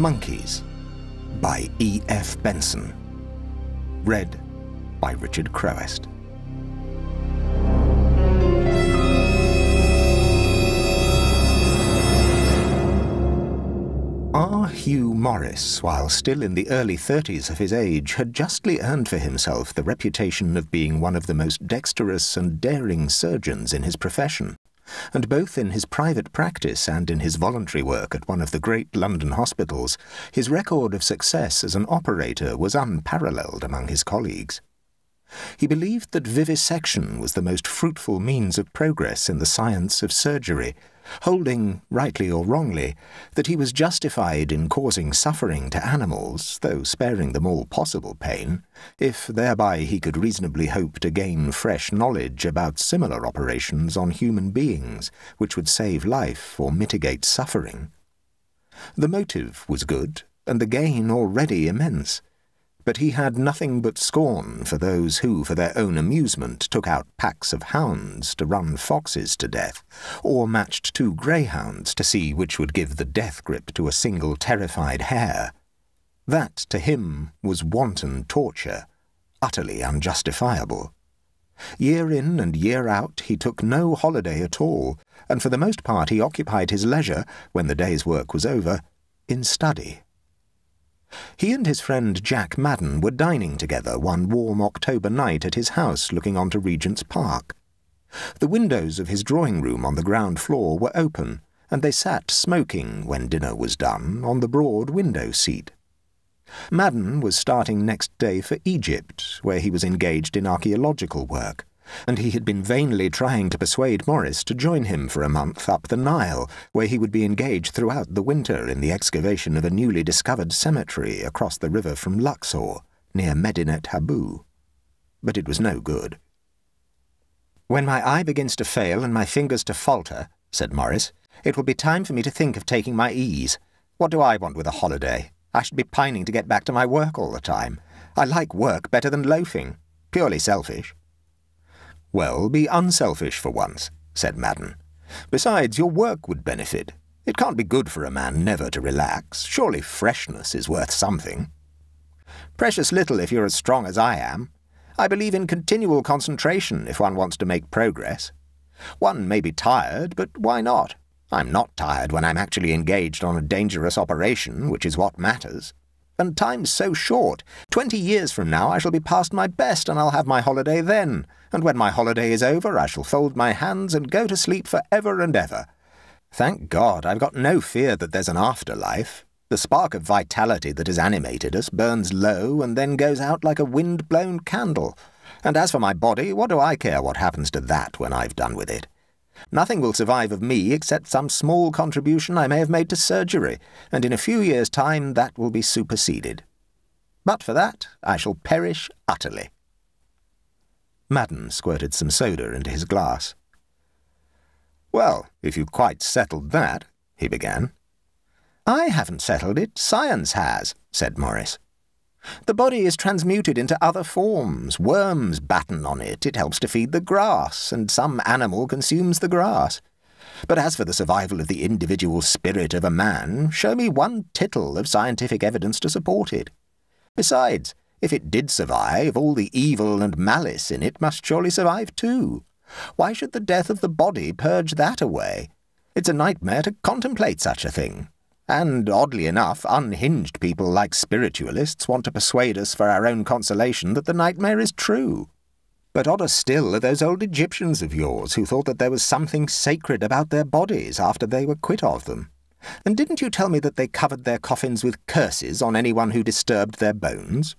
Monkeys by E F Benson. Read by Richard Crowest. R. Hugh Morris, while still in the early 30s of his age, had justly earned for himself the reputation of being one of the most dexterous and daring surgeons in his profession, and both in his private practice and in his voluntary work at one of the great London hospitals, his record of success as an operator was unparalleled among his colleagues. He believed that vivisection was the most fruitful means of progress in the science of surgery, holding, rightly or wrongly, that he was justified in causing suffering to animals, though sparing them all possible pain, if thereby he could reasonably hope to gain fresh knowledge about similar operations on human beings, which would save life or mitigate suffering. The motive was good, and the gain already immense. But he had nothing but scorn for those who, for their own amusement, took out packs of hounds to run foxes to death, or matched two greyhounds to see which would give the death grip to a single terrified hare. That, to him, was wanton torture, utterly unjustifiable. Year in and year out he took no holiday at all, and for the most part he occupied his leisure, when the day's work was over, in study. He and his friend Jack Madden were dining together one warm October night at his house looking onto Regent's Park. The windows of his drawing-room on the ground floor were open, and they sat smoking, when dinner was done, on the broad window-seat. Madden was starting next day for Egypt, where he was engaged in archaeological work, and he had been vainly trying to persuade Morris to join him for a month up the Nile, where he would be engaged throughout the winter in the excavation of a newly discovered cemetery across the river from Luxor, near Medinet Habu. But it was no good. "When my eye begins to fail and my fingers to falter," said Morris, "it will be time for me to think of taking my ease. What do I want with a holiday? I should be pining to get back to my work all the time. I like work better than loafing. Purely selfish." "Well, be unselfish for once," said Madden. "Besides, your work would benefit. It can't be good for a man never to relax. Surely freshness is worth something." "Precious little if you're as strong as I am. I believe in continual concentration if one wants to make progress. One may be tired, but why not? I'm not tired when I'm actually engaged on a dangerous operation, which is what matters. And time's so short. 20 years from now I shall be past my best, and I'll have my holiday then. And when my holiday is over, I shall fold my hands and go to sleep for ever and ever. Thank God, I've got no fear that there's an afterlife. The spark of vitality that has animated us burns low and then goes out like a wind-blown candle. And as for my body, what do I care what happens to that when I've done with it? Nothing will survive of me except some small contribution I may have made to surgery, and in a few years' time that will be superseded. But for that, I shall perish utterly." Madden squirted some soda into his glass. "Well, if you've quite settled that," he began. "I haven't settled it. Science has," said Morris. "The body is transmuted into other forms. Worms batten on it. It helps to feed the grass, and some animal consumes the grass. But as for the survival of the individual spirit of a man, show me one tittle of scientific evidence to support it. Besides, if it did survive, all the evil and malice in it must surely survive too. Why should the death of the body purge that away? It's a nightmare to contemplate such a thing. And, oddly enough, unhinged people like spiritualists want to persuade us for our own consolation that the nightmare is true. But odder still are those old Egyptians of yours who thought that there was something sacred about their bodies after they were quit of them. And didn't you tell me that they covered their coffins with curses on anyone who disturbed their bones?"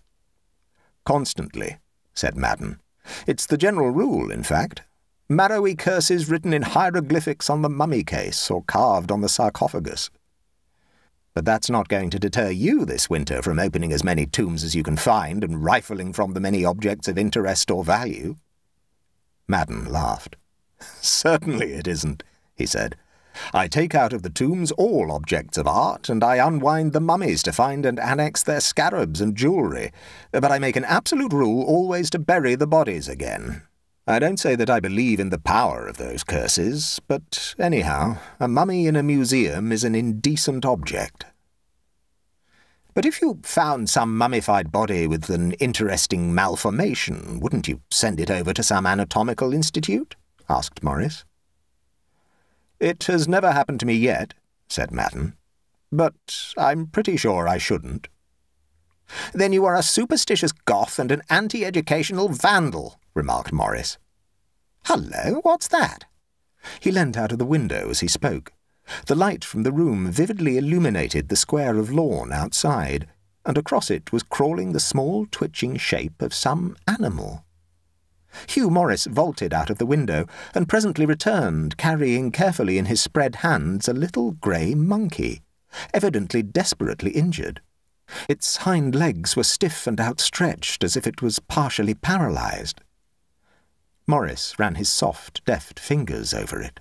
"Constantly," said Madden. "It's the general rule, in fact. Marrowy curses written in hieroglyphics on the mummy case or carved on the sarcophagus." "But that's not going to deter you this winter from opening as many tombs as you can find and rifling from them any objects of interest or value." Madden laughed. "Certainly it isn't," he said. "I take out of the tombs all objects of art, and I unwind the mummies to find and annex their scarabs and jewellery, but I make an absolute rule always to bury the bodies again. I don't say that I believe in the power of those curses, but anyhow, a mummy in a museum is an indecent object." But if you found some mummified body with an interesting malformation, wouldn't you send it over to some anatomical institute? Asked Morris. It has never happened to me yet, said Madden, but I'm pretty sure I shouldn't. Then you are a superstitious goth and an anti-educational vandal, remarked Morris. Hullo, what's that? He leant out of the window as he spoke. The light from the room vividly illuminated the square of lawn outside, and across it was crawling the small twitching shape of some animal. Hugh Morris vaulted out of the window, and presently returned, carrying carefully in his spread hands a little grey monkey, evidently desperately injured. Its hind legs were stiff and outstretched, as if it was partially paralysed. Morris ran his soft, deft fingers over it.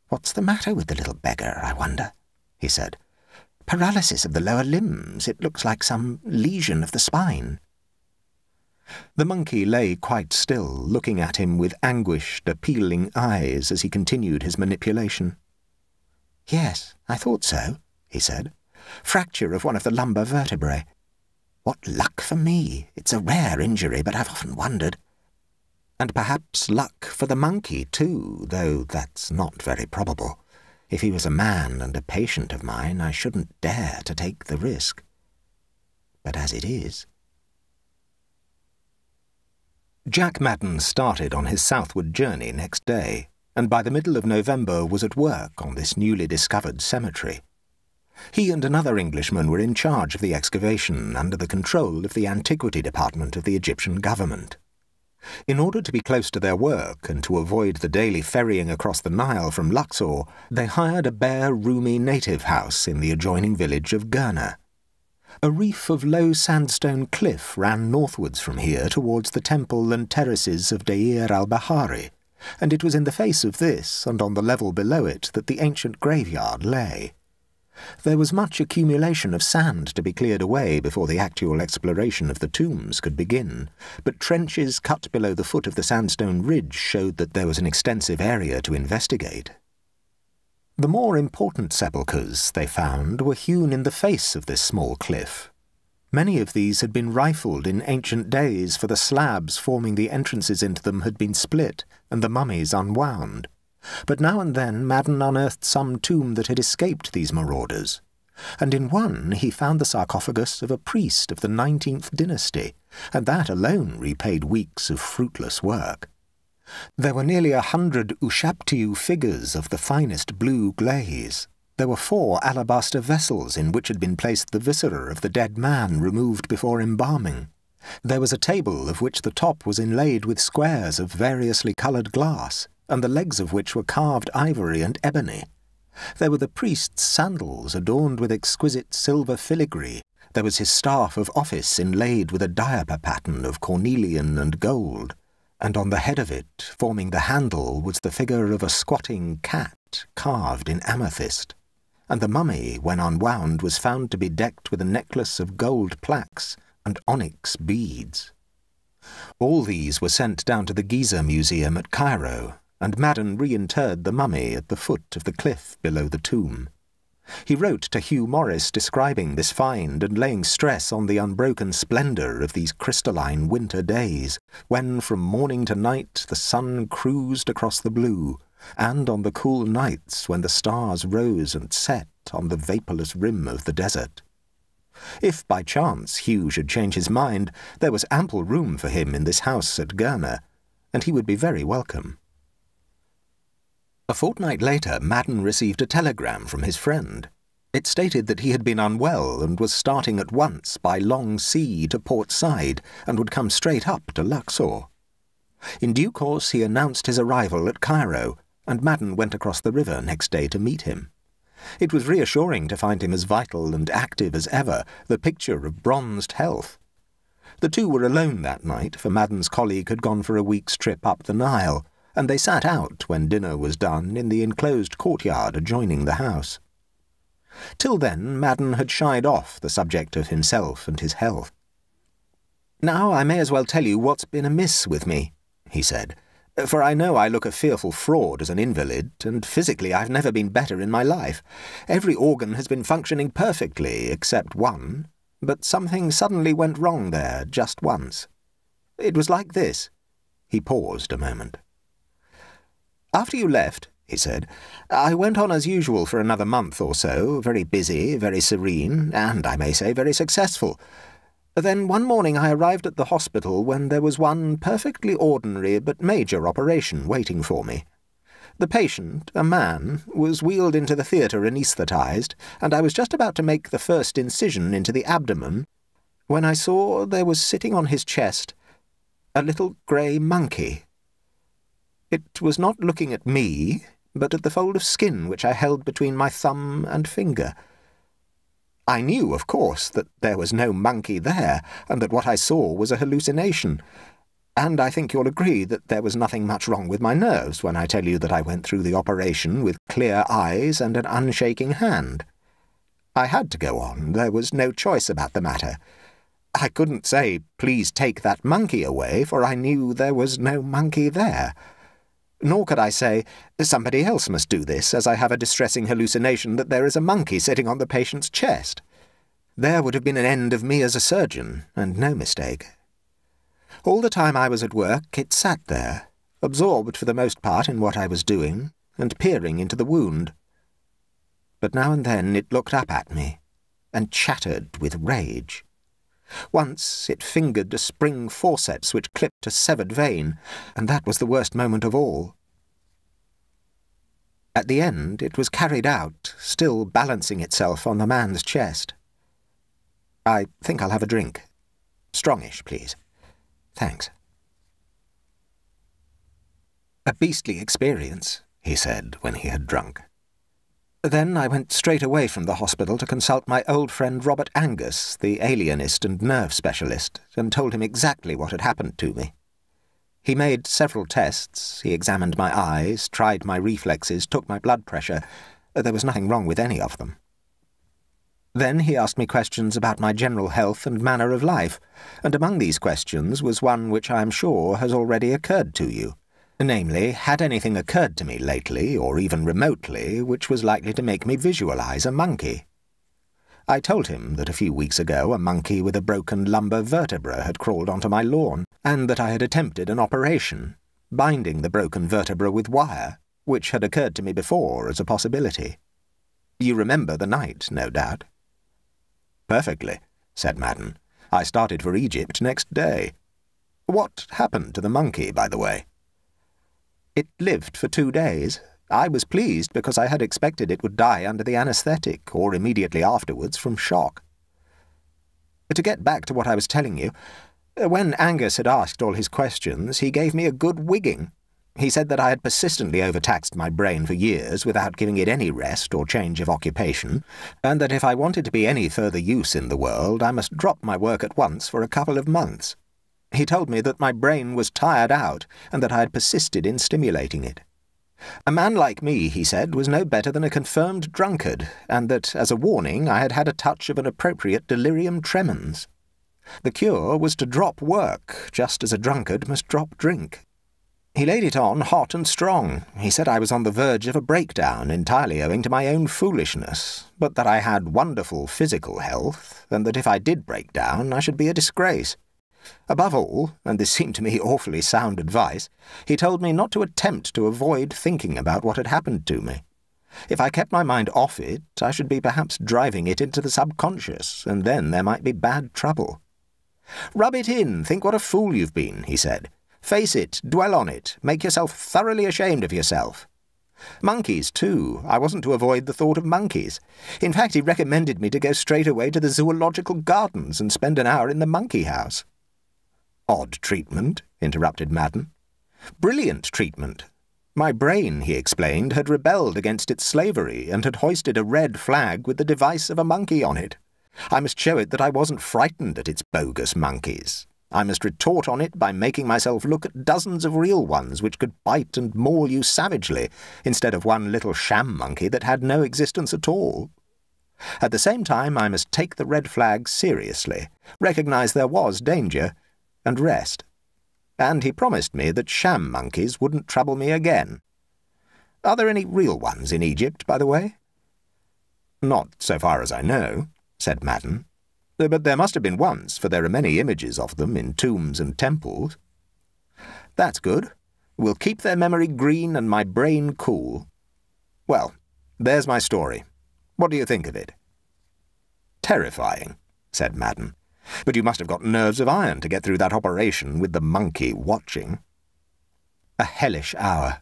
"What's the matter with the little beggar, I wonder?" he said. "Paralysis of the lower limbs. It looks like some lesion of the spine." The monkey lay quite still, looking at him with anguished, appealing eyes as he continued his manipulation. "Yes, I thought so," he said. "Fracture of one of the lumbar vertebrae. What luck for me! It's a rare injury, but I've often wondered. And perhaps luck for the monkey, too, though that's not very probable. If he was a man and a patient of mine, I shouldn't dare to take the risk. But as it is—" Jack Madden started on his southward journey next day, and by the middle of November was at work on this newly discovered cemetery. He and another Englishman were in charge of the excavation under the control of the Antiquity Department of the Egyptian government. In order to be close to their work and to avoid the daily ferrying across the Nile from Luxor, they hired a bare, roomy native house in the adjoining village of Gurna. A reef of low sandstone cliff ran northwards from here towards the temple and terraces of Deir al-Bahari, and it was in the face of this and on the level below it that the ancient graveyard lay. There was much accumulation of sand to be cleared away before the actual exploration of the tombs could begin, but trenches cut below the foot of the sandstone ridge showed that there was an extensive area to investigate. The more important sepulchres, they found, were hewn in the face of this small cliff. Many of these had been rifled in ancient days, for the slabs forming the entrances into them had been split and the mummies unwound. But now and then Madden unearthed some tomb that had escaped these marauders, and in one he found the sarcophagus of a priest of the 19th dynasty, and that alone repaid weeks of fruitless work. There were nearly 100 Ushabtiu figures of the finest blue glaze. There were 4 alabaster vessels in which had been placed the viscera of the dead man removed before embalming. There was a table of which the top was inlaid with squares of variously coloured glass, and the legs of which were carved ivory and ebony. There were the priest's sandals adorned with exquisite silver filigree. There was his staff of office inlaid with a diaper pattern of cornelian and gold, and on the head of it, forming the handle, was the figure of a squatting cat carved in amethyst, and the mummy, when unwound, was found to be decked with a necklace of gold plaques and onyx beads. All these were sent down to the Giza Museum at Cairo, and Madden reinterred the mummy at the foot of the cliff below the tomb. He wrote to Hugh Morris describing this find and laying stress on the unbroken splendour of these crystalline winter days, when from morning to night the sun cruised across the blue, and on the cool nights when the stars rose and set on the vapourless rim of the desert. If by chance Hugh should change his mind, there was ample room for him in this house at Gurna, and he would be very welcome. A fortnight later, Madden received a telegram from his friend. It stated that he had been unwell and was starting at once by long sea to Port Said and would come straight up to Luxor. In due course he announced his arrival at Cairo, and Madden went across the river next day to meet him. It was reassuring to find him as vital and active as ever, the picture of bronzed health. The two were alone that night, for Madden's colleague had gone for a week's trip up the Nile, and they sat out, when dinner was done, in the enclosed courtyard adjoining the house. Till then, Madden had shied off the subject of himself and his health. "Now I may as well tell you what's been amiss with me," he said. For I know I look a fearful fraud as an invalid, and physically I've never been better in my life. Every organ has been functioning perfectly, except one, but something suddenly went wrong there just once. It was like this." He paused a moment. "After you left," he said, "I went on as usual for another month or so, very busy, very serene, and, I may say, very successful. Then one morning I arrived at the hospital when there was one perfectly ordinary but major operation waiting for me. The patient, a man, was wheeled into the theatre anaesthetised, and I was just about to make the first incision into the abdomen when I saw there was sitting on his chest a little grey monkey. It was not looking at me, but at the fold of skin which I held between my thumb and finger. I knew, of course, that there was no monkey there, and that what I saw was a hallucination. And I think you'll agree that there was nothing much wrong with my nerves when I tell you that I went through the operation with clear eyes and an unshaking hand. I had to go on. There was no choice about the matter. I couldn't say, 'Please take that monkey away,' for I knew there was no monkey there. Nor could I say, 'Somebody else must do this, as I have a distressing hallucination that there is a monkey sitting on the patient's chest.' There would have been an end of me as a surgeon, and no mistake. All the time I was at work, it sat there, absorbed for the most part in what I was doing, and peering into the wound. But now and then it looked up at me, and chattered with rage. Once it fingered a spring forceps which clipped a severed vein, and that was the worst moment of all. At the end it was carried out, still balancing itself on the man's chest. I think I'll have a drink. Strongish, please. Thanks." "A beastly experience," he said when he had drunk. Then I went straight away from the hospital to consult my old friend Robert Angus, the alienist and nerve specialist, and told him exactly what had happened to me. He made several tests. He examined my eyes, tried my reflexes, took my blood pressure. There was nothing wrong with any of them. Then he asked me questions about my general health and manner of life, and among these questions was one which I am sure has already occurred to you. Namely, had anything occurred to me lately, or even remotely, which was likely to make me visualize a monkey? I told him that a few weeks ago a monkey with a broken lumbar vertebra had crawled onto my lawn, and that I had attempted an operation, binding the broken vertebra with wire, which had occurred to me before as a possibility. You remember the night, no doubt? "Perfectly," said Madden. "I started for Egypt next day. What happened to the monkey, by the way?" "It lived for 2 days. I was pleased because I had expected it would die under the anaesthetic, or immediately afterwards from shock. To get back to what I was telling you, when Angus had asked all his questions, he gave me a good wigging. He said that I had persistently overtaxed my brain for years without giving it any rest or change of occupation, and that if I wanted to be any further use in the world, I must drop my work at once for a couple of months. He told me that my brain was tired out, and that I had persisted in stimulating it. A man like me, he said, was no better than a confirmed drunkard, and that, as a warning, I had had a touch of an appropriate delirium tremens. The cure was to drop work, just as a drunkard must drop drink. He laid it on hot and strong. He said I was on the verge of a breakdown, entirely owing to my own foolishness, but that I had wonderful physical health, and that if I did break down, I should be a disgrace. Above all, and this seemed to me awfully sound advice, he told me not to attempt to avoid thinking about what had happened to me. If I kept my mind off it, I should be perhaps driving it into the subconscious, and then there might be bad trouble. "Rub it in, think what a fool you've been," he said. "Face it, dwell on it, make yourself thoroughly ashamed of yourself." Monkeys, too. I wasn't to avoid the thought of monkeys. In fact, he recommended me to go straight away to the zoological gardens and spend an hour in the monkey house. "Odd treatment," interrupted Madden. "Brilliant treatment. My brain," he explained, had rebelled against its slavery and had hoisted a red flag with the device of a monkey on it. I must show it that I wasn't frightened at its bogus monkeys. I must retort on it by making myself look at dozens of real ones which could bite and maul you savagely, instead of one little sham monkey that had no existence at all. At the same time, I must take the red flag seriously, recognize there was danger, and rest. and he promised me that sham monkeys wouldn't trouble me again. Are there any real ones in Egypt, by the way?" "Not so far as I know," said Madden. "But there must have been once, for there are many images of them in tombs and temples." "That's good. We'll keep their memory green and my brain cool. Well, there's my story. What do you think of it?" "Terrifying," said Madden. "But you must have got nerves of iron to get through that operation with the monkey watching." A hellish hour.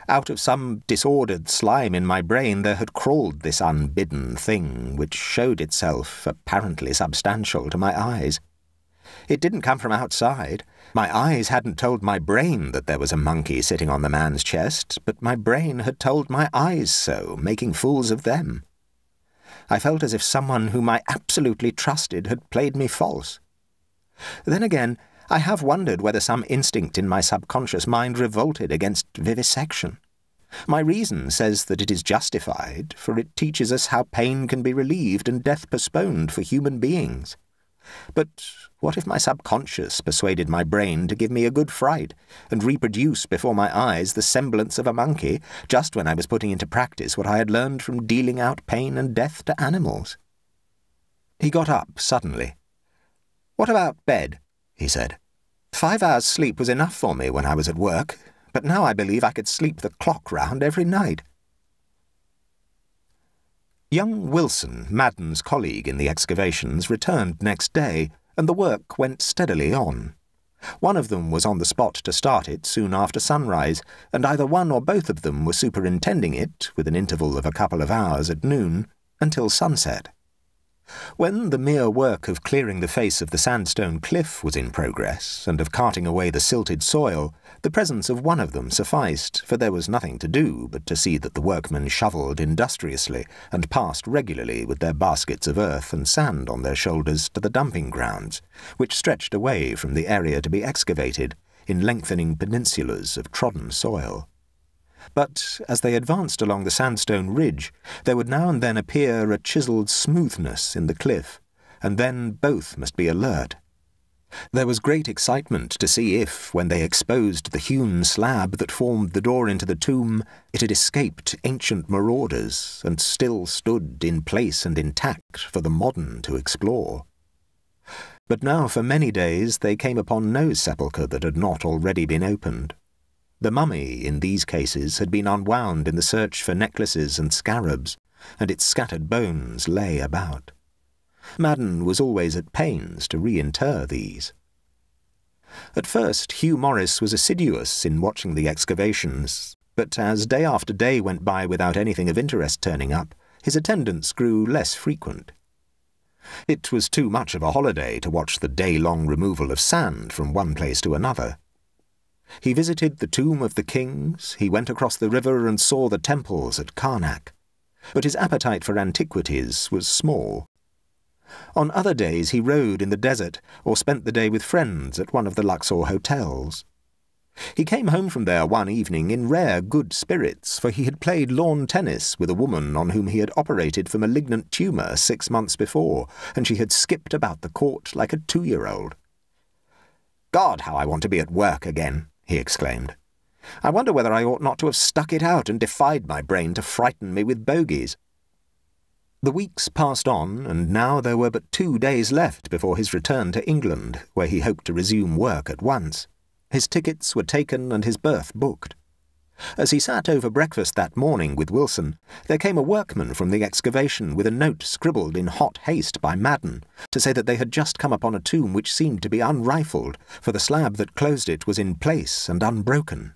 Out of some disordered slime in my brain there had crawled this unbidden thing, which showed itself, apparently substantial, to my eyes. It didn't come from outside. My eyes hadn't told my brain that there was a monkey sitting on the man's chest, but my brain had told my eyes so, making fools of them. I felt as if someone whom I absolutely trusted had played me false. Then again, I have wondered whether some instinct in my subconscious mind revolted against vivisection. My reason says that it is justified, for it teaches us how pain can be relieved and death postponed for human beings. But what if my subconscious persuaded my brain to give me a good fright and reproduce before my eyes the semblance of a monkey, just when I was putting into practice what I had learned from dealing out pain and death to animals? He got up suddenly. "What about bed?" he said. 5 hours' sleep was enough for me when I was at work, but now I believe I could sleep the clock round every night." Young Wilson, Madden's colleague in the excavations, returned next day, and the work went steadily on. One of them was on the spot to start it soon after sunrise, and either one or both of them were superintending it, with an interval of a couple of hours at noon, until sunset. When the mere work of clearing the face of the sandstone cliff was in progress, and of carting away the silted soil, the presence of one of them sufficed, for there was nothing to do but to see that the workmen shovelled industriously and passed regularly with their baskets of earth and sand on their shoulders to the dumping grounds, which stretched away from the area to be excavated in lengthening peninsulas of trodden soil. But as they advanced along the sandstone ridge, there would now and then appear a chiselled smoothness in the cliff, and then both must be alert. There was great excitement to see if, when they exposed the hewn slab that formed the door into the tomb, it had escaped ancient marauders and still stood in place and intact for the modern to explore. But now for many days they came upon no sepulchre that had not already been opened. The mummy, in these cases, had been unwound in the search for necklaces and scarabs, and its scattered bones lay about. Madden was always at pains to reinter these. At first Hugh Morris was assiduous in watching the excavations, but as day after day went by without anything of interest turning up, his attendance grew less frequent. It was too much of a holiday to watch the day-long removal of sand from one place to another. He visited the tomb of the kings, he went across the river and saw the temples at Karnak, but his appetite for antiquities was small. On other days he rode in the desert or spent the day with friends at one of the Luxor hotels. He came home from there one evening in rare good spirits, for he had played lawn tennis with a woman on whom he had operated for malignant tumour 6 months before, and she had skipped about the court like a 2-year-old. "God, how I want to be at work again!" he exclaimed. "I wonder whether I ought not to have stuck it out and defied my brain to frighten me with bogies." The weeks passed on, and now there were but 2 days left before his return to England, where he hoped to resume work at once. His tickets were taken and his berth booked. As he sat over breakfast that morning with Wilson, there came a workman from the excavation with a note scribbled in hot haste by Madden to say that they had just come upon a tomb which seemed to be unrifled, for the slab that closed it was in place and unbroken.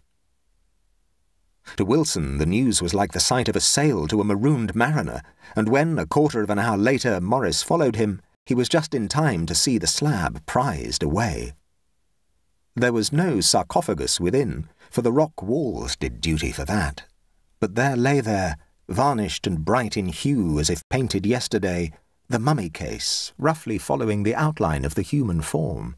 To Wilson the news was like the sight of a sail to a marooned mariner, and when, a quarter of an hour later, Morris followed him, he was just in time to see the slab prized away. There was no sarcophagus within, for the rock walls did duty for that. But there lay there, varnished and bright in hue as if painted yesterday, the mummy case, roughly following the outline of the human form.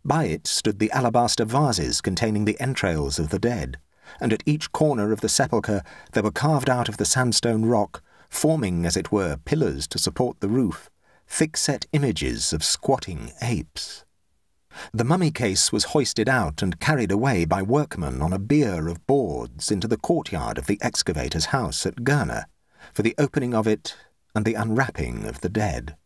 By it stood the alabaster vases containing the entrails of the dead, and at each corner of the sepulchre there were carved out of the sandstone rock, forming, as it were, pillars to support the roof, thick-set images of squatting apes. The mummy case was hoisted out and carried away by workmen on a bier of boards into the courtyard of the excavator's house at Gurner, for the opening of it and the unwrapping of the dead.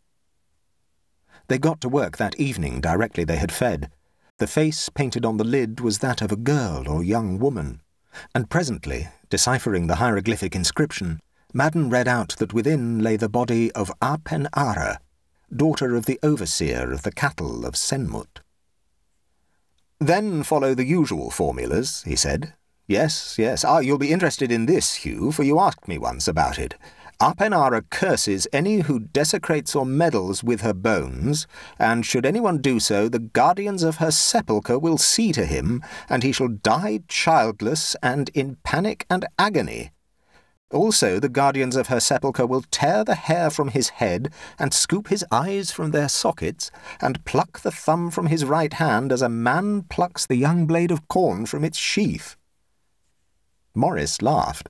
They got to work that evening directly they had fed. The face painted on the lid was that of a girl or young woman, and presently, deciphering the hieroglyphic inscription, Madden read out that within lay the body of A-pen-ara, daughter of the overseer of the cattle of Senmut. "Then follow the usual formulas," he said. "Yes, yes. You'll be interested in this, Hugh, for you asked me once about it. A-pen-ara curses any who desecrates or meddles with her bones, and should anyone do so, the guardians of her sepulchre will see to him, and he shall die childless and in panic and agony. Also the guardians of her sepulchre will tear the hair from his head, and scoop his eyes from their sockets, and pluck the thumb from his right hand as a man plucks the young blade of corn from its sheath." Morris laughed.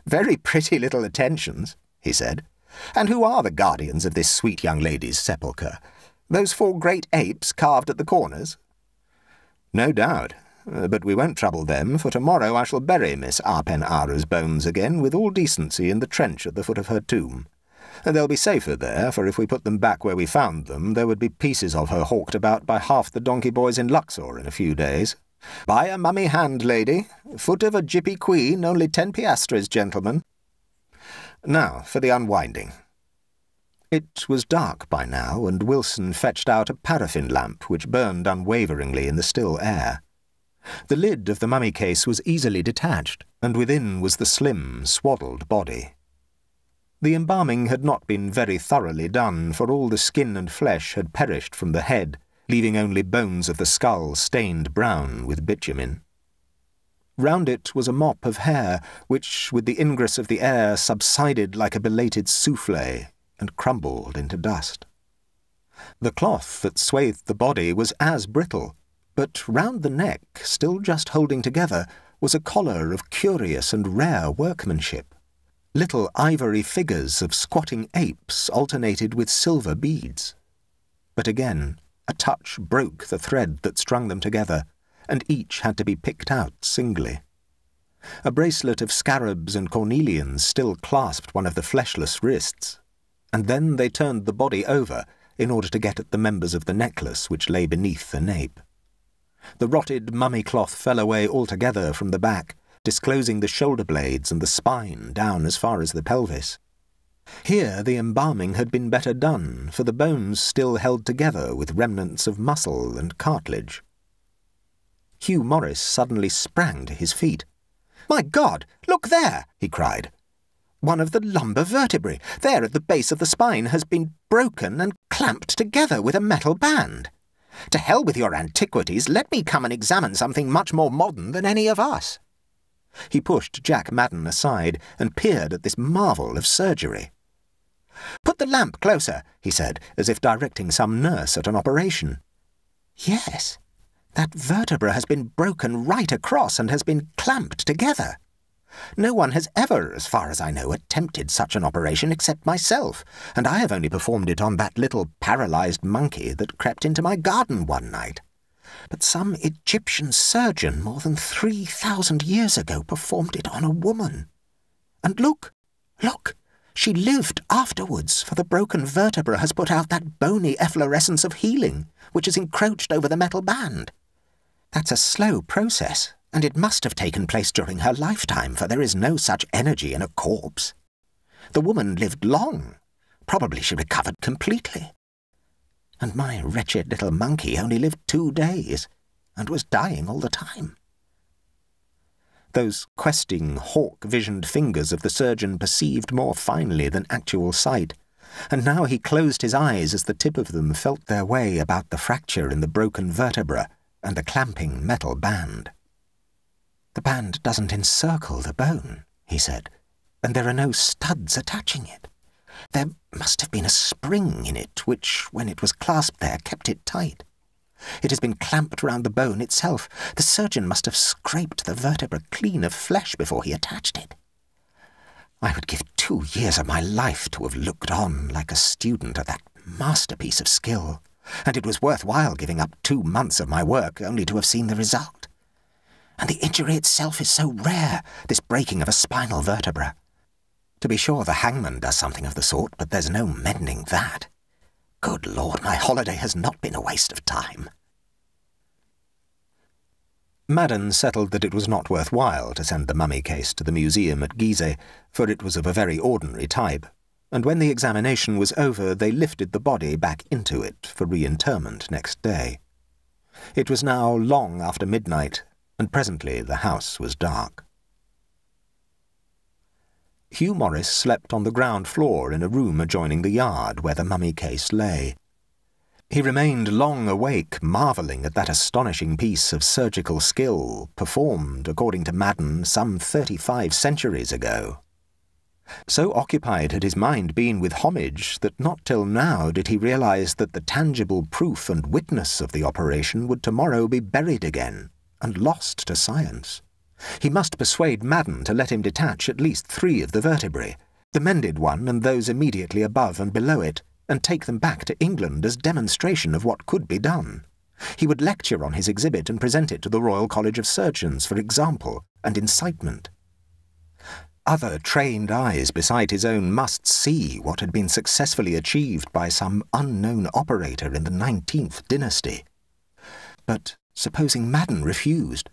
"Very pretty little attentions," he said. "And who are the guardians of this sweet young lady's sepulchre? Those 4 great apes carved at the corners?" "No doubt. But we won't trouble them, for tomorrow I shall bury Miss A-pen-ara's bones again with all decency in the trench at the foot of her tomb. They'll be safer there, for if we put them back where we found them, there would be pieces of her hawked about by half the donkey boys in Luxor in a few days. Buy a mummy hand, lady. Foot of a gyppy queen, only 10 piastres, gentlemen. Now for the unwinding." It was dark by now, and Wilson fetched out a paraffin lamp which burned unwaveringly in the still air. The lid of the mummy case was easily detached, and within was the slim, swaddled body. The embalming had not been very thoroughly done, for all the skin and flesh had perished from the head, leaving only bones of the skull stained brown with bitumen. Round it was a mop of hair, which, with the ingress of the air, subsided like a belated souffle and crumbled into dust. The cloth that swathed the body was as brittle, but round the neck, still just holding together, was a collar of curious and rare workmanship. Little ivory figures of squatting apes alternated with silver beads. But again, a touch broke the thread that strung them together, and each had to be picked out singly. A bracelet of scarabs and cornelians still clasped one of the fleshless wrists, and then they turned the body over in order to get at the members of the necklace which lay beneath the nape. The rotted mummy cloth fell away altogether from the back, disclosing the shoulder blades and the spine down as far as the pelvis. Here the embalming had been better done, for the bones still held together with remnants of muscle and cartilage. Hugh Morris suddenly sprang to his feet. "My God, look there!" he cried. "One of the lumbar vertebrae, there at the base of the spine, has been broken and clamped together with a metal band. To hell with your antiquities, let me come and examine something much more modern than any of us." He pushed Jack Madden aside and peered at this marvel of surgery. "Put the lamp closer," he said, as if directing some nurse at an operation. "Yes, that vertebra has been broken right across and has been clamped together. No one has ever, as far as I know, attempted such an operation except myself, and I have only performed it on that little paralyzed monkey that crept into my garden one night. But some Egyptian surgeon more than 3,000 years ago performed it on a woman. And look, she lived afterwards, for the broken vertebra has put out that bony efflorescence of healing, which has encroached over the metal band. That's a slow process, and it must have taken place during her lifetime, for there is no such energy in a corpse. The woman lived long. Probably she recovered completely. And my wretched little monkey only lived 2 days, and was dying all the time." Those questing, hawk-visioned fingers of the surgeon perceived more finely than actual sight, and now he closed his eyes as the tip of them felt their way about the fracture in the broken vertebra and the clamping metal band. "The band doesn't encircle the bone," he said, "and there are no studs attaching it. There must have been a spring in it, which, when it was clasped there, kept it tight. It has been clamped round the bone itself. The surgeon must have scraped the vertebra clean of flesh before he attached it. I would give 2 years of my life to have looked on like a student at that masterpiece of skill, and it was worthwhile giving up 2 months of my work only to have seen the result. And the injury itself is so rare, this breaking of a spinal vertebra. To be sure, the hangman does something of the sort, but there's no mending that. Good Lord, my holiday has not been a waste of time. Madden settled that it was not worthwhile to send the mummy case to the museum at Gizeh, for it was of a very ordinary type, and when the examination was over they lifted the body back into it for reinterment next day. It was now long after midnight, and presently the house was dark. Hugh Morris slept on the ground floor in a room adjoining the yard where the mummy case lay. He remained long awake, marvelling at that astonishing piece of surgical skill performed, according to Madden, some 35 centuries ago. So occupied had his mind been with homage that not till now did he realize that the tangible proof and witness of the operation would tomorrow be buried again and lost to science. He must persuade Madden to let him detach at least 3 of the vertebrae, the mended one and those immediately above and below it, and take them back to England as demonstration of what could be done. He would lecture on his exhibit and present it to the Royal College of Surgeons for example and incitement. Other trained eyes beside his own must see what had been successfully achieved by some unknown operator in the 19th dynasty. But supposing Madden refused?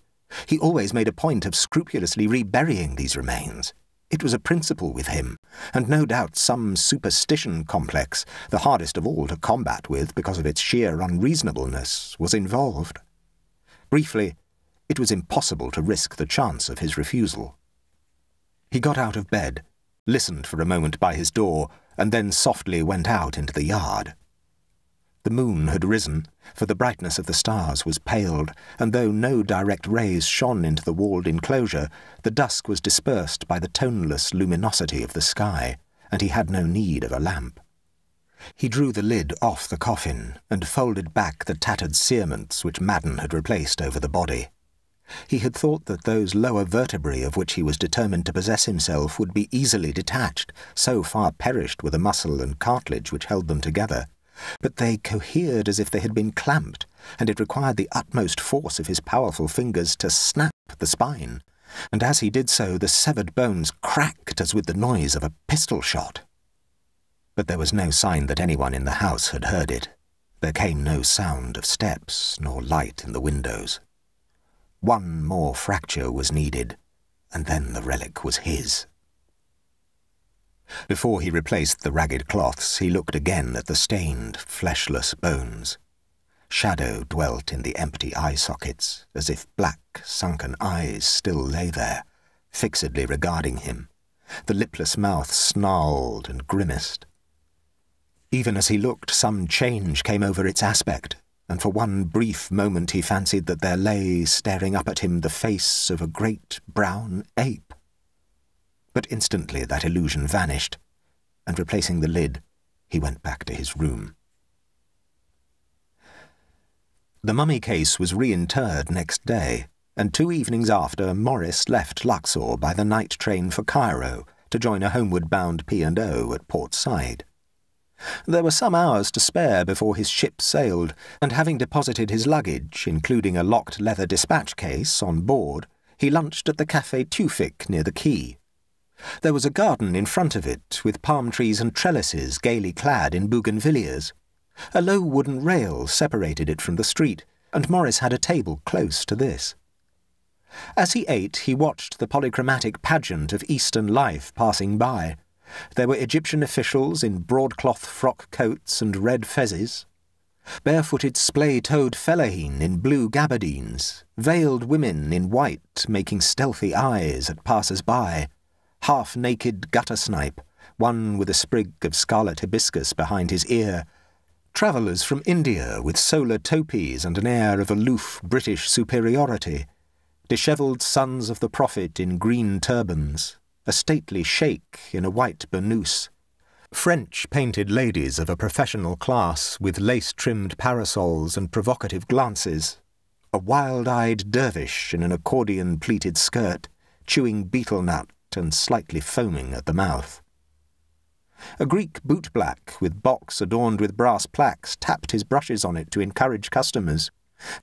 He always made a point of scrupulously reburying these remains. It was a principle with him, and no doubt some superstition complex, the hardest of all to combat with because of its sheer unreasonableness, was involved. Briefly, it was impossible to risk the chance of his refusal. He got out of bed, listened for a moment by his door, and then softly went out into the yard. The moon had risen, for the brightness of the stars was paled, and though no direct rays shone into the walled enclosure, the dusk was dispersed by the toneless luminosity of the sky, and he had no need of a lamp. He drew the lid off the coffin, and folded back the tattered cerements which Madden had replaced over the body. He had thought that those lower vertebrae of which he was determined to possess himself would be easily detached, so far perished were the muscle and cartilage which held them together. But they cohered as if they had been clamped, and it required the utmost force of his powerful fingers to snap the spine, and as he did so the severed bones cracked as with the noise of a pistol shot. But there was no sign that anyone in the house had heard it. There came no sound of steps nor light in the windows. One more fracture was needed, and then the relic was his. Before he replaced the ragged cloths, he looked again at the stained, fleshless bones. Shadow dwelt in the empty eye sockets, as if black, sunken eyes still lay there, fixedly regarding him. The lipless mouth snarled and grimaced. Even as he looked, some change came over its aspect, and for one brief moment he fancied that there lay, staring up at him, the face of a great brown ape. But instantly that illusion vanished, and replacing the lid, he went back to his room. The mummy case was reinterred next day, and 2 evenings after, Morris left Luxor by the night train for Cairo to join a homeward-bound P&O at Port Said. There were some hours to spare before his ship sailed, and having deposited his luggage, including a locked leather dispatch case, on board, he lunched at the Café Tewfik near the quay. There was a garden in front of it, with palm trees and trellises gaily clad in bougainvilleas. A low wooden rail separated it from the street, and Morris had a table close to this. As he ate, he watched the polychromatic pageant of Eastern life passing by. There were Egyptian officials in broadcloth frock coats and red fezzes, barefooted splay-toed fellaheen in blue gabardines, veiled women in white making stealthy eyes at passers-by, half-naked gutter-snipe, one with a sprig of scarlet hibiscus behind his ear, travellers from India with solar topies and an air of aloof British superiority, dishevelled sons of the Prophet in green turbans, a stately sheikh in a white burnous, French painted ladies of a professional class with lace-trimmed parasols and provocative glances, a wild-eyed dervish in an accordion-pleated skirt, chewing betel nut and slightly foaming at the mouth. A Greek bootblack with box adorned with brass plaques tapped his brushes on it to encourage customers.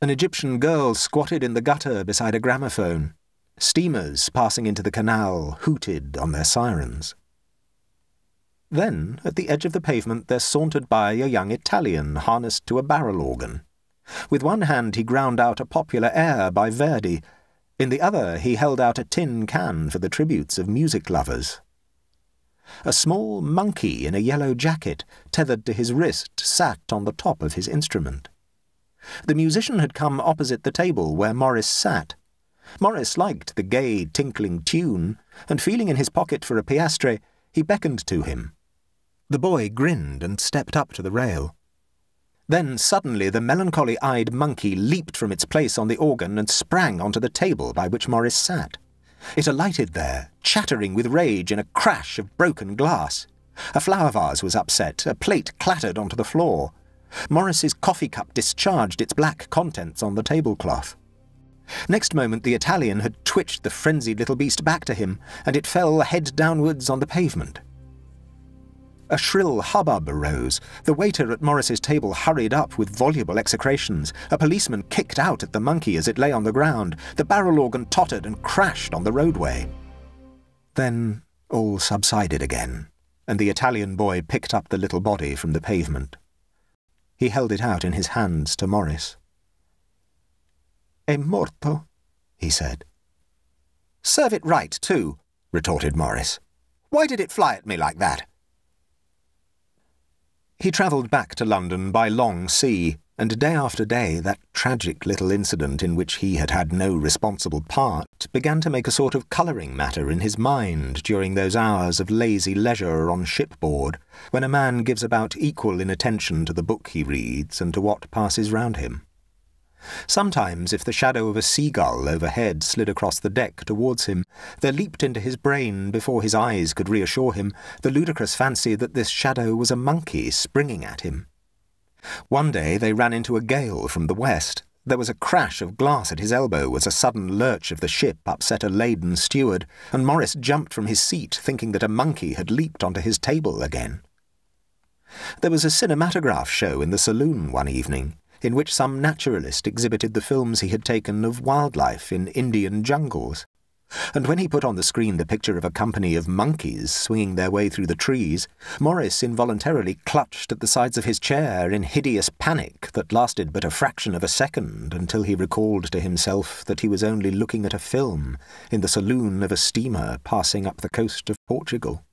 An Egyptian girl squatted in the gutter beside a gramophone. Steamers passing into the canal hooted on their sirens. Then, at the edge of the pavement, there sauntered by a young Italian harnessed to a barrel organ. With one hand he ground out a popular air by Verdi. In the other he held out a tin can for the tributes of music lovers. A small monkey in a yellow jacket, tethered to his wrist, sat on the top of his instrument. The musician had come opposite the table where Morris sat. Morris liked the gay, tinkling tune, and feeling in his pocket for a piastre, he beckoned to him. The boy grinned and stepped up to the rail. Then suddenly the melancholy-eyed monkey leaped from its place on the organ and sprang onto the table by which Morris sat. It alighted there, chattering with rage in a crash of broken glass. A flower vase was upset, a plate clattered onto the floor. Morris's coffee cup discharged its black contents on the tablecloth. Next moment the Italian had twitched the frenzied little beast back to him, and it fell head downwards on the pavement. A shrill hubbub arose. The waiter at Morris's table hurried up with voluble execrations. A policeman kicked out at the monkey as it lay on the ground. The barrel organ tottered and crashed on the roadway. Then all subsided again, and the Italian boy picked up the little body from the pavement. He held it out in his hands to Morris. "È morto," he said. "Serve it right, too," retorted Morris. "Why did it fly at me like that?" He travelled back to London by long sea, and day after day that tragic little incident in which he had had no responsible part began to make a sort of colouring matter in his mind during those hours of lazy leisure on shipboard, when a man gives about equal inattention to the book he reads and to what passes round him. Sometimes, if the shadow of a seagull overhead slid across the deck towards him, there leaped into his brain, before his eyes could reassure him, the ludicrous fancy that this shadow was a monkey springing at him. One day they ran into a gale from the west. There was a crash of glass at his elbow as a sudden lurch of the ship upset a laden steward, and Morris jumped from his seat, thinking that a monkey had leaped onto his table again. There was a cinematograph show in the saloon one evening, in which some naturalist exhibited the films he had taken of wildlife in Indian jungles. And when he put on the screen the picture of a company of monkeys swinging their way through the trees, Morris involuntarily clutched at the sides of his chair in hideous panic that lasted but a fraction of a second until he recalled to himself that he was only looking at a film in the saloon of a steamer passing up the coast of Portugal.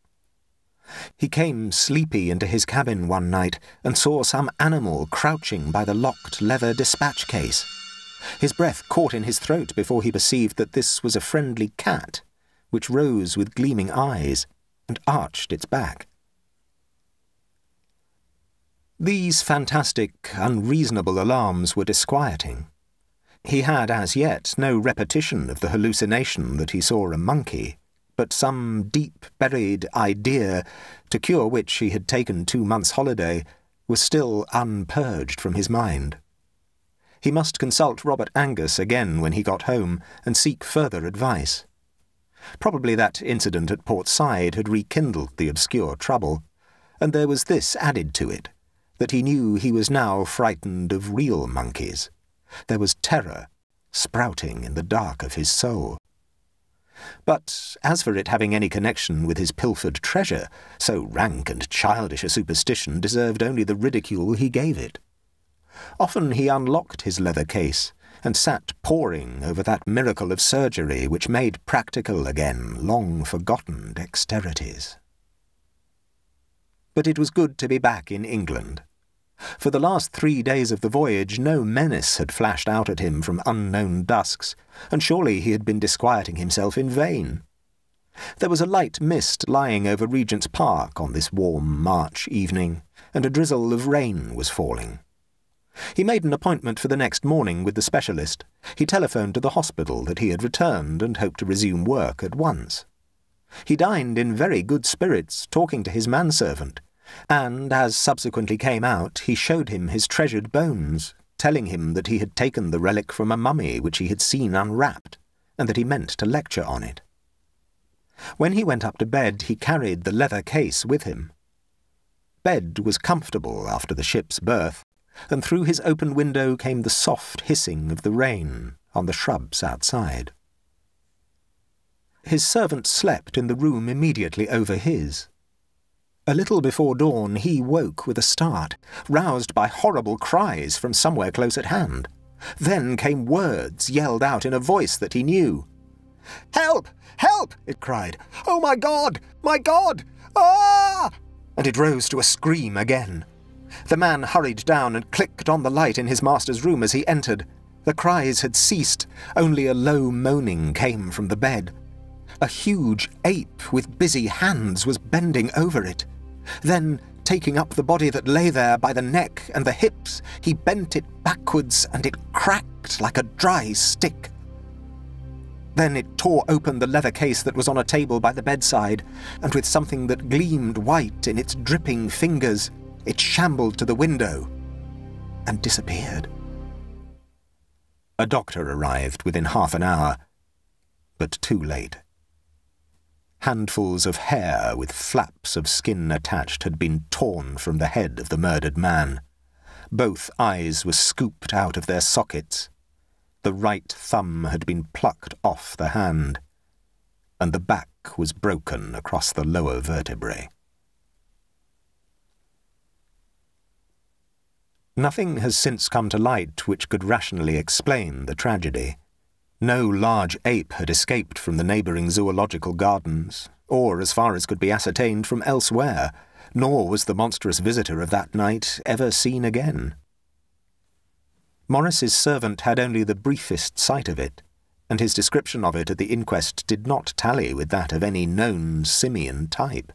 He came sleepy into his cabin one night and saw some animal crouching by the locked leather dispatch case. His breath caught in his throat before he perceived that this was a friendly cat, which rose with gleaming eyes and arched its back. These fantastic, unreasonable alarms were disquieting. He had as yet no repetition of the hallucination that he saw a monkey, but some deep-buried idea, to cure which he had taken 2 months' holiday, was still unpurged from his mind. He must consult Robert Angus again when he got home and seek further advice. Probably that incident at Port Said had rekindled the obscure trouble, and there was this added to it, that he knew he was now frightened of real monkeys. There was terror sprouting in the dark of his soul. But as for it having any connection with his pilfered treasure, so rank and childish a superstition deserved only the ridicule he gave it. Often he unlocked his leather case and sat poring over that miracle of surgery which made practical again long-forgotten dexterities. But it was good to be back in England. For the last 3 days of the voyage no menace had flashed out at him from unknown dusks, and surely he had been disquieting himself in vain. There was a light mist lying over Regent's Park on this warm March evening, and a drizzle of rain was falling. He made an appointment for the next morning with the specialist. He telephoned to the hospital that he had returned and hoped to resume work at once. He dined in very good spirits, talking to his manservant, and, as subsequently came out, he showed him his treasured bones, telling him that he had taken the relic from a mummy which he had seen unwrapped, and that he meant to lecture on it. When he went up to bed, he carried the leather case with him. bed was comfortable after the ship's berth, and through his open window came the soft hissing of the rain on the shrubs outside. His servant slept in the room immediately over his. A little before dawn he woke with a start, roused by horrible cries from somewhere close at hand. Then came words yelled out in a voice that he knew. "Help! Help!" it cried. "Oh, my God! My God! Ah!" And it rose to a scream again. The man hurried down and clicked on the light in his master's room as he entered. The cries had ceased. Only a low moaning came from the bed. A huge ape with busy hands was bending over it. Then, taking up the body that lay there by the neck and the hips, he bent it backwards and it cracked like a dry stick. Then it tore open the leather case that was on a table by the bedside, and with something that gleamed white in its dripping fingers, it shambled to the window and disappeared. A doctor arrived within half an hour, but too late. Handfuls of hair with flaps of skin attached had been torn from the head of the murdered man. Both eyes were scooped out of their sockets. The right thumb had been plucked off the hand, and the back was broken across the lower vertebrae. Nothing has since come to light which could rationally explain the tragedy. No large ape had escaped from the neighbouring zoological gardens, or, as far as could be ascertained, from elsewhere, nor was the monstrous visitor of that night ever seen again. Morris's servant had only the briefest sight of it, and his description of it at the inquest did not tally with that of any known simian type.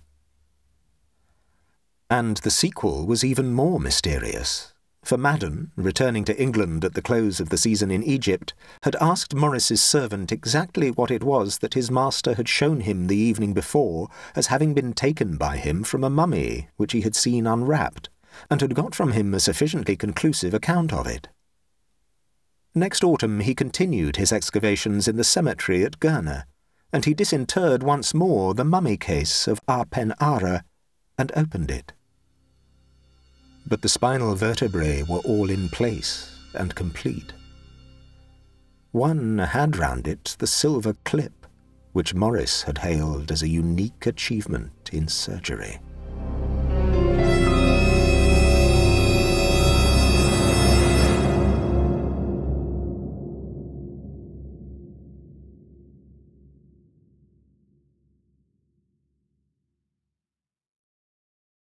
And the sequel was even more mysterious. For Madden, returning to England at the close of the season in Egypt, had asked Morris's servant exactly what it was that his master had shown him the evening before as having been taken by him from a mummy which he had seen unwrapped, and had got from him a sufficiently conclusive account of it. Next autumn he continued his excavations in the cemetery at Gurna, and he disinterred once more the mummy case of A-pen-ara and opened it. But the spinal vertebrae were all in place and complete. One had round it the silver clip, which Morris had hailed as a unique achievement in surgery.